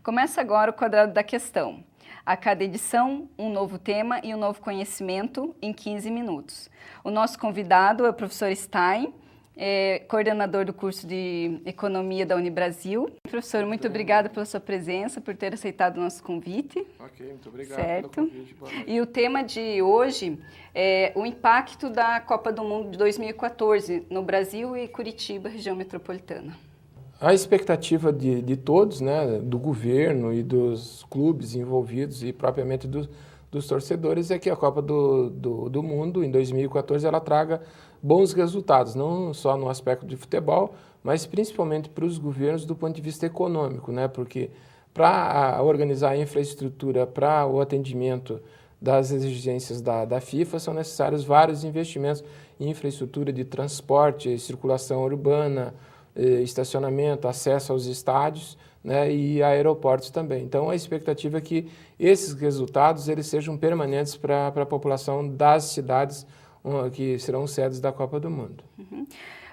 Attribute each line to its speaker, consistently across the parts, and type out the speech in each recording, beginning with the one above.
Speaker 1: Começa agora o Quadrado da Questão. A cada edição, um novo tema e um novo conhecimento em 15 minutos. O nosso convidado é o professor Stein, coordenador do curso de Economia da Unibrasil. Professor, muito obrigada pela sua presença, por ter aceitado o nosso convite.
Speaker 2: Ok, muito obrigado
Speaker 1: certo.
Speaker 2: pelo convite. Boa noite.
Speaker 1: E o tema de hoje é o impacto da Copa do Mundo de 2014 no Brasil e Curitiba, região metropolitana.
Speaker 2: A expectativa de todos, né, do governo e dos clubes envolvidos e propriamente dos torcedores é que a Copa do Mundo em 2014 ela traga bons resultados, não só no aspecto de futebol, mas principalmente para os governos do ponto de vista econômico, né, porque para organizar a infraestrutura para o atendimento das exigências da FIFA são necessários vários investimentos em infraestrutura de transporte, circulação urbana, estacionamento, acesso aos estádios, né, e aeroportos também. Então, a expectativa é que esses resultados eles sejam permanentes para a população das cidades que serão sedes da Copa do Mundo.
Speaker 1: Uhum.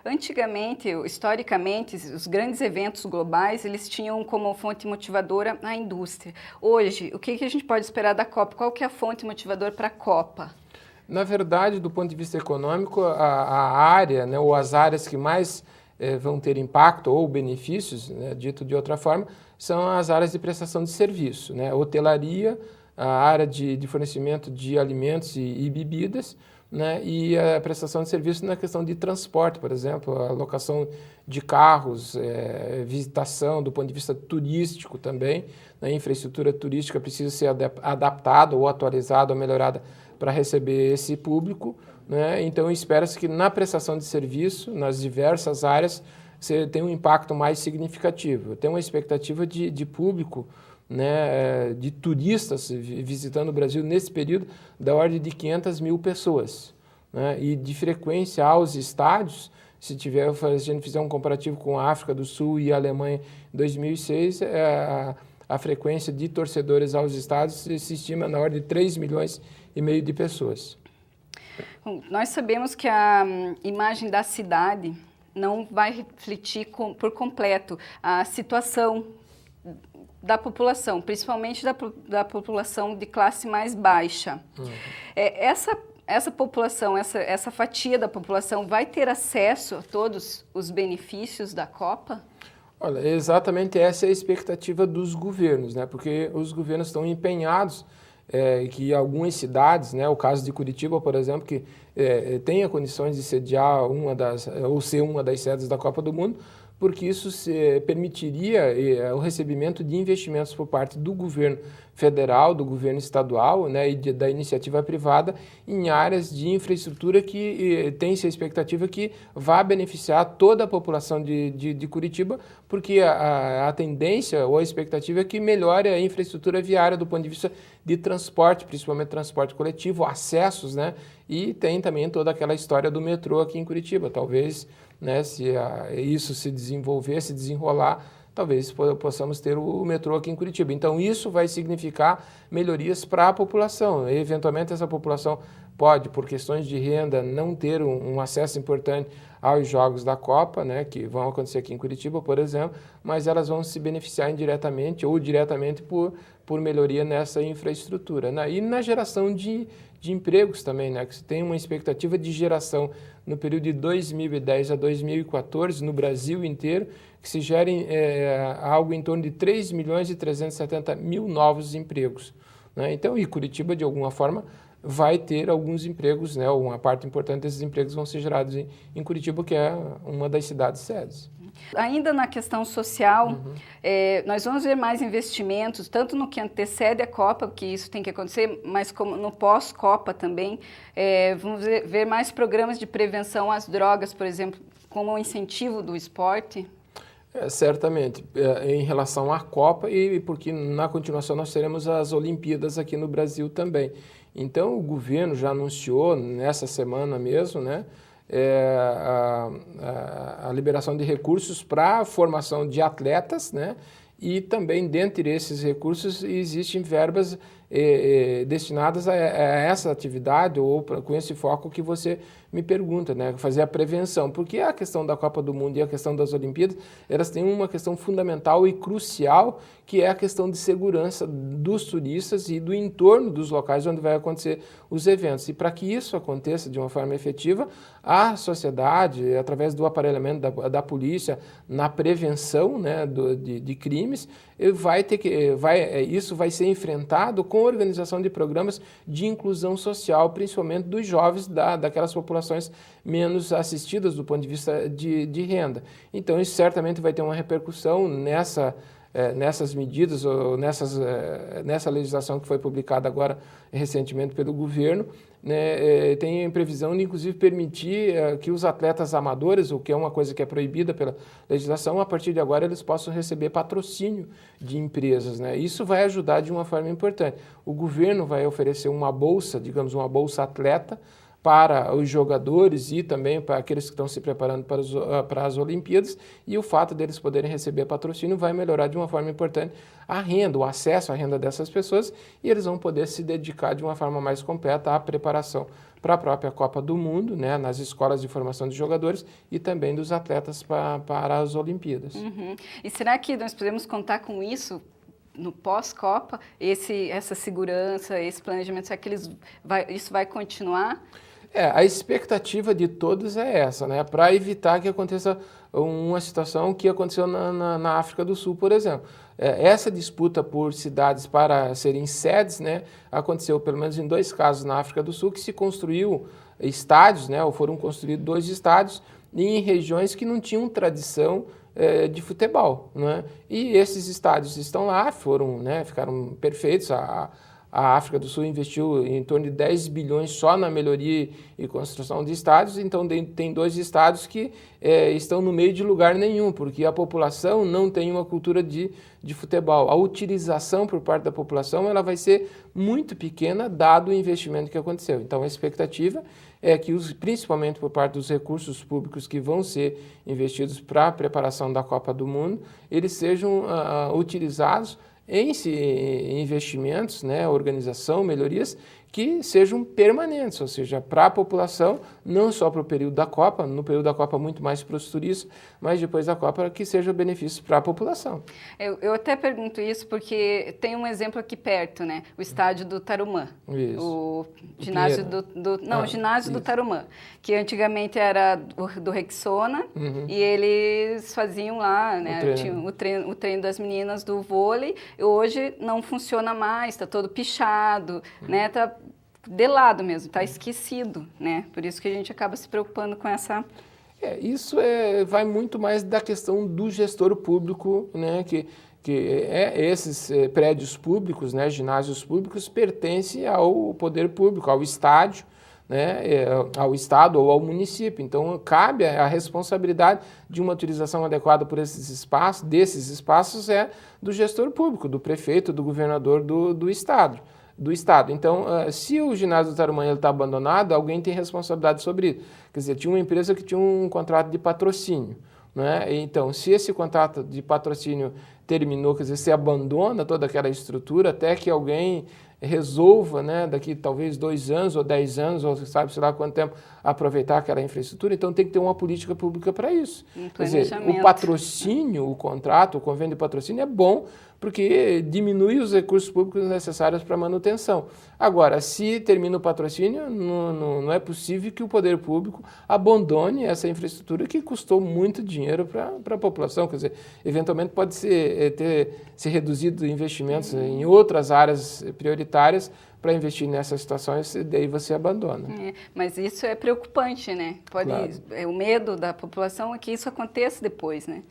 Speaker 1: Antigamente, historicamente, os grandes eventos globais, eles tinham como fonte motivadora a indústria. Hoje, o que a gente pode esperar da Copa? Qual que é a fonte motivadora para a Copa?
Speaker 2: Na verdade, do ponto de vista econômico, a área, né, ou as áreas que mais vão ter impacto ou benefícios, né, dito de outra forma, são as áreas de prestação de serviço, né, hotelaria, a área de fornecimento de alimentos e bebidas, né, e a prestação de serviço na questão de transporte, por exemplo, a locação de carros, visitação do ponto de vista turístico também, né, a infraestrutura turística precisa ser adaptada ou atualizada ou melhorada para receber esse público, né? Então, espera-se que na prestação de serviço, nas diversas áreas, você tenha um impacto mais significativo. Tem uma expectativa de público, né, de turistas visitando o Brasil nesse período da ordem de 500 mil pessoas, né? E de frequência aos estádios, se a gente fizer um comparativo com a África do Sul e a Alemanha em 2006, a frequência de torcedores aos estádios se estima na ordem de 3,5 milhões de pessoas.
Speaker 1: Bom, nós sabemos que a imagem da cidade não vai refletir por completo a situação da população, principalmente da população de classe mais baixa. Uhum. Essa população, essa fatia da população vai ter acesso a todos os benefícios da Copa?
Speaker 2: Olha, exatamente essa é a expectativa dos governos, né? Porque os governos estão empenhados que algumas cidades, né, o caso de Curitiba, por exemplo, que tenha condições de sediar ou ser uma das sedes da Copa do Mundo, porque isso permitiria o recebimento de investimentos por parte do governo federal, do governo estadual, né, e da iniciativa privada em áreas de infraestrutura que tem-se a expectativa que vá beneficiar toda a população de Curitiba, porque a tendência ou a expectativa é que melhore a infraestrutura viária do ponto de vista de transporte, principalmente transporte coletivo, acessos, né, e tem também toda aquela história do metrô aqui em Curitiba. Talvez, né, se isso se desenvolver, se desenrolar, talvez possamos ter o metrô aqui em Curitiba. Então, isso vai significar melhorias para a população. E, eventualmente, essa população pode, por questões de renda, não ter um acesso importante aos jogos da Copa, né, que vão acontecer aqui em Curitiba, por exemplo, mas elas vão se beneficiar indiretamente ou diretamente por melhoria nessa infraestrutura, né? E na geração de empregos também, né, que se tem uma expectativa de geração no período de 2010 a 2014, no Brasil inteiro, que se gerem algo em torno de 3 milhões e 370 mil novos empregos, né? Então, e Curitiba, de alguma forma, vai ter alguns empregos, né? Uma parte importante desses empregos vão ser gerados em Curitiba, que é uma das cidades sedes.
Speaker 1: Ainda na questão social, nós vamos ver mais investimentos, tanto no que antecede a Copa, que isso tem que acontecer, mas como no pós-Copa também. Vamos ver mais programas de prevenção às drogas, por exemplo, como um incentivo do esporte.
Speaker 2: Certamente, em relação à Copa e porque na continuação nós teremos as Olimpíadas aqui no Brasil também. Então, o governo já anunciou nessa semana mesmo, né, a liberação de recursos para a formação de atletas, né, e também dentre esses recursos existem verbas destinadas a essa atividade ou com esse foco que você me pergunta, né? Fazer a prevenção, porque a questão da Copa do Mundo e a questão das Olimpíadas, elas têm uma questão fundamental e crucial, que é a questão de segurança dos turistas e do entorno dos locais onde vai acontecer os eventos. E para que isso aconteça de uma forma efetiva, a sociedade, através do aparelhamento da polícia, na prevenção, né, de crimes, isso vai ser enfrentado com a organização de programas de inclusão social, principalmente dos jovens daquelas populações menos assistidas do ponto de vista de renda. Então, isso certamente vai ter uma repercussão nessas medidas, ou nessa legislação que foi publicada agora recentemente pelo governo, né, tem previsão de, inclusive, permitir que os atletas amadores, o que é uma coisa que é proibida pela legislação, a partir de agora eles possam receber patrocínio de empresas, né? Isso vai ajudar de uma forma importante. O governo vai oferecer uma bolsa, digamos, uma bolsa atleta, para os jogadores e também para aqueles que estão se preparando para as Olimpíadas, e o fato deles poderem receber patrocínio vai melhorar de uma forma importante a renda, o acesso à renda dessas pessoas, e eles vão poder se dedicar de uma forma mais completa à preparação para a própria Copa do Mundo, né, nas escolas de formação de jogadores e também dos atletas para as Olimpíadas.
Speaker 1: Uhum. E será que nós podemos contar com isso no pós-Copa? Essa segurança, esse planejamento, será que isso vai continuar?
Speaker 2: A expectativa de todos é essa, né? Para evitar que aconteça uma situação que aconteceu na África do Sul, por exemplo. Essa disputa por cidades para serem sedes, né, aconteceu pelo menos em 2 casos na África do Sul, que se construiu estádios, né, ou foram construídos 2 estádios em regiões que não tinham tradição de futebol, né? E esses estádios estão lá, ficaram perfeitos. A África do Sul investiu em torno de 10 bilhões só na melhoria e construção de estádios, então tem 2 estádios que estão no meio de lugar nenhum, porque a população não tem uma cultura de futebol. A utilização por parte da população ela vai ser muito pequena, dado o investimento que aconteceu. Então, a expectativa é que, principalmente por parte dos recursos públicos que vão ser investidos para a preparação da Copa do Mundo, eles sejam utilizados em investimentos, né, organização, melhorias que sejam permanentes, ou seja, para a população, não só para o período da Copa, no período da Copa muito mais para os turistas, mas depois da Copa que seja benefício para a população.
Speaker 1: Eu até pergunto isso porque tem um exemplo aqui perto, né? O estádio do Tarumã.
Speaker 2: Isso.
Speaker 1: O ginásio ginásio do Tarumã, que antigamente era do Rexona, e eles faziam lá, né? Tinha o treino das meninas do vôlei, e hoje não funciona mais, está todo pichado, né? Tá de lado mesmo, está esquecido, né? Por isso que a gente acaba se preocupando com essa...
Speaker 2: Isso vai muito mais da questão do gestor público, né? Que esses prédios públicos, né? Ginásios públicos, pertencem ao poder público, ao estádio, né? Ao estado ou ao município. Então, cabe a responsabilidade de uma utilização adequada por desses espaços do gestor público, do prefeito, do governador do estado. Então, se o ginásio do Tarumã está abandonado, alguém tem responsabilidade sobre isso. Quer dizer, tinha uma empresa que tinha um contrato de patrocínio, né? Então, se esse contrato de patrocínio terminou, quer dizer, se abandona toda aquela estrutura até que alguém resolva, né, daqui talvez 2 anos ou 10 anos, ou sabe, sei lá quanto tempo, aproveitar aquela infraestrutura, então tem que ter uma política pública para isso. Quer dizer, o patrocínio, o contrato, o convênio de patrocínio é bom porque diminui os recursos públicos necessários para a manutenção. Agora, se termina o patrocínio, não é possível que o poder público abandone essa infraestrutura que custou muito dinheiro para a população. Quer dizer, eventualmente pode ter se reduzido investimentos em outras áreas prioritárias para investir nessas situações, e daí você abandona.
Speaker 1: Mas isso é preocupante, né?
Speaker 2: Claro.
Speaker 1: O medo da população é que isso aconteça depois, né?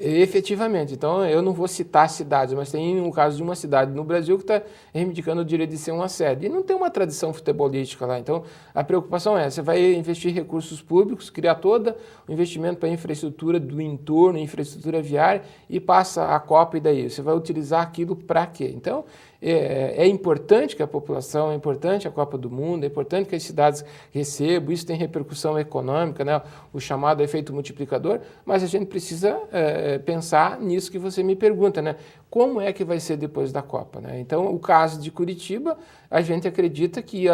Speaker 2: Efetivamente. Então, eu não vou citar cidades, mas tem um caso de uma cidade no Brasil que está reivindicando o direito de ser uma sede. E não tem uma tradição futebolística lá. Então, a preocupação você vai investir recursos públicos, criar todo o investimento para a infraestrutura do entorno, infraestrutura viária, e passa a Copa e daí? Você vai utilizar aquilo para quê? Então, é importante que a população, é importante a Copa do Mundo, é importante que as cidades recebam, isso tem repercussão econômica, né? O chamado efeito multiplicador, mas a gente precisa pensar nisso que você me pergunta, né? como é que vai ser depois da Copa, né? Então, o caso de Curitiba, a gente acredita que,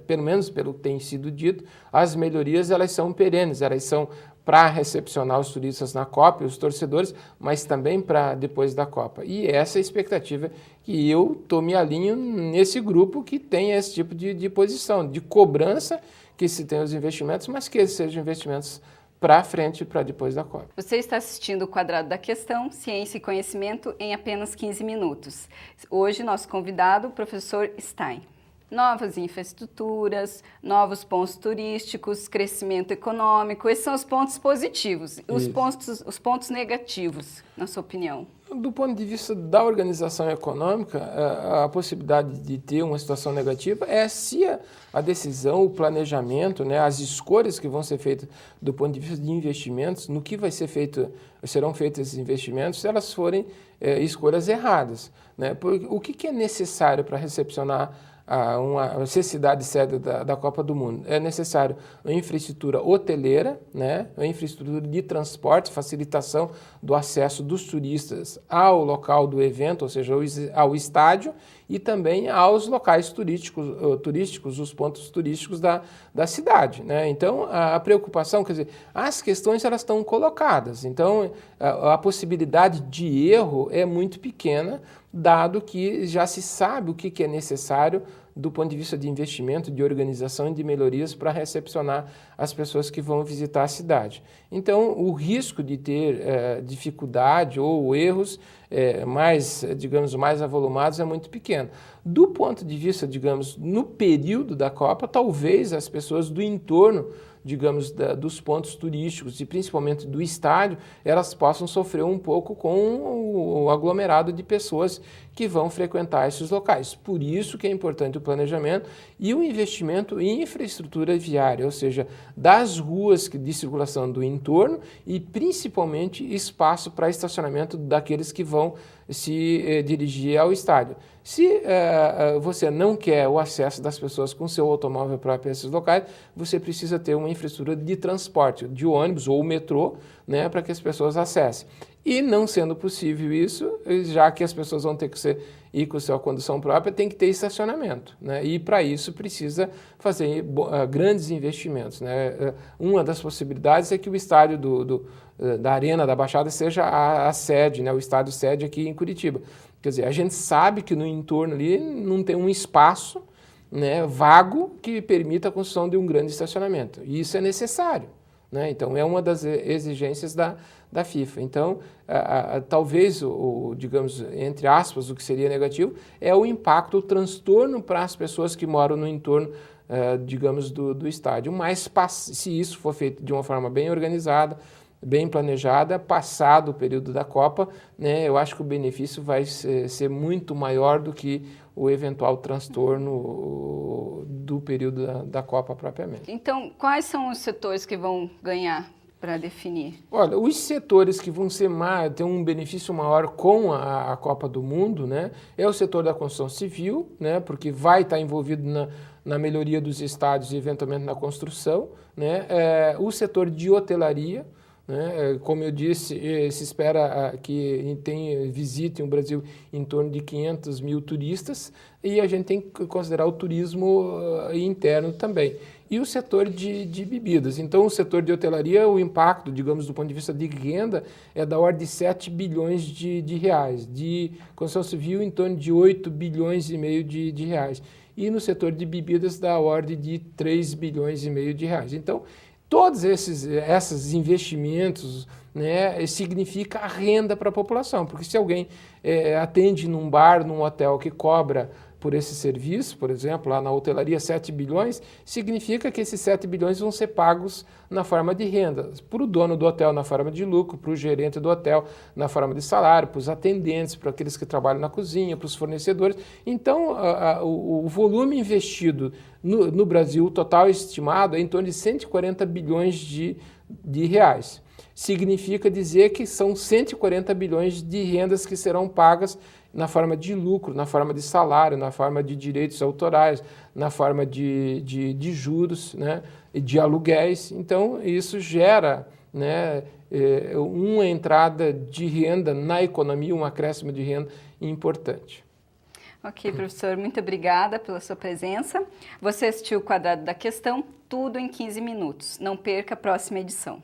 Speaker 2: pelo menos pelo que tem sido dito, as melhorias elas são perenes, elas são para recepcionar os turistas na Copa e os torcedores, mas também para depois da Copa. E essa é a expectativa que eu me alinho nesse grupo que tem esse tipo de posição, de cobrança que se tem os investimentos, mas que eles sejam investimentos para frente e para depois da Copa.
Speaker 1: Você está assistindo o Quadrado da Questão, Ciência e Conhecimento em apenas 15 minutos. Hoje, nosso convidado, o professor Stein. Novas infraestruturas, novos pontos turísticos, crescimento econômico, esses são os pontos positivos. Os pontos negativos, na sua opinião?
Speaker 2: Do ponto de vista da organização econômica, a possibilidade de ter uma situação negativa é se a decisão, o planejamento, né, as escolhas que vão ser feitas do ponto de vista de investimentos, no que serão feitos esses investimentos, se elas forem escolhas erradas, né? Porque o que é necessário para recepcionar ser cidade sede da Copa do Mundo? É necessário uma infraestrutura hoteleira, né? Uma infraestrutura de transporte, facilitação do acesso dos turistas ao local do evento, ou seja, ao estádio, e também aos locais turísticos, os pontos turísticos da cidade, né? Então, a preocupação, quer dizer, as questões elas estão colocadas, então a possibilidade de erro é muito pequena, dado que já se sabe o que é necessário do ponto de vista de investimento, de organização e de melhorias para recepcionar as pessoas que vão visitar a cidade. Então, o risco de ter dificuldade ou erros mais avolumados é muito pequeno. Do ponto de vista, digamos, no período da Copa, talvez as pessoas do entorno, digamos, dos pontos turísticos e principalmente do estádio, elas possam sofrer um pouco com o aglomerado de pessoas que vão frequentar esses locais. Por isso que é importante o planejamento e o investimento em infraestrutura viária, ou seja, das ruas de circulação do entorno e principalmente espaço para estacionamento daqueles que vão se dirigir ao estádio. Se você não quer o acesso das pessoas com seu automóvel próprio a esses locais, você precisa ter uma infraestrutura de transporte, de ônibus ou metrô, né, para que as pessoas acessem. E não sendo possível isso, já que as pessoas vão ter que ir com sua condução própria, tem que ter estacionamento, né? E para isso precisa fazer grandes investimentos, né? Uma das possibilidades é que o estádio da Arena da Baixada seja a sede, né? O estádio sede aqui em Curitiba. Quer dizer, a gente sabe que no entorno ali não tem um espaço, né, vago que permita a construção de um grande estacionamento. E isso é necessário, né? Então, é uma das exigências da FIFA. Então, talvez, digamos, entre aspas, o que seria negativo é o impacto, o transtorno para as pessoas que moram no entorno, digamos, do estádio. Mas, se isso for feito de uma forma bem organizada, bem planejada, passado o período da Copa, né, eu acho que o benefício vai ser muito maior do que o eventual transtorno do período da Copa propriamente.
Speaker 1: Então, quais são os setores que vão ganhar para definir?
Speaker 2: Olha, os setores que vão ter um benefício maior com a Copa do Mundo, né, é o setor da construção civil, né, porque vai estar envolvido na melhoria dos estádios e eventualmente na construção, né, o setor de hotelaria, né? Como eu disse, se espera que visitem o Brasil em torno de 500 mil turistas e a gente tem que considerar o turismo interno também. E o setor de bebidas. Então, o setor de hotelaria, o impacto, digamos, do ponto de vista de renda, é da ordem de 7 bilhões de reais. De construção civil, em torno de 8 bilhões e meio de reais. E no setor de bebidas, da ordem de 3 bilhões e meio de reais. Então, todos esses investimentos, né, significa a renda para a população, porque se alguém atende num bar, num hotel que cobra por esse serviço, por exemplo, lá na hotelaria 7 bilhões, significa que esses 7 bilhões vão ser pagos na forma de renda, para o dono do hotel na forma de lucro, para o gerente do hotel na forma de salário, para os atendentes, para aqueles que trabalham na cozinha, para os fornecedores. Então, o volume investido no Brasil, o total estimado, é em torno de 140 bilhões de reais. Significa dizer que são 140 bilhões de rendas que serão pagas na forma de lucro, na forma de salário, na forma de direitos autorais, na forma de juros, né, e de aluguéis. Então, isso gera, né, uma entrada de renda na economia, um acréscimo de renda importante.
Speaker 1: Ok, professor, muito obrigada pela sua presença. Você assistiu o Quadrado da Questão, tudo em 15 minutos. Não perca a próxima edição.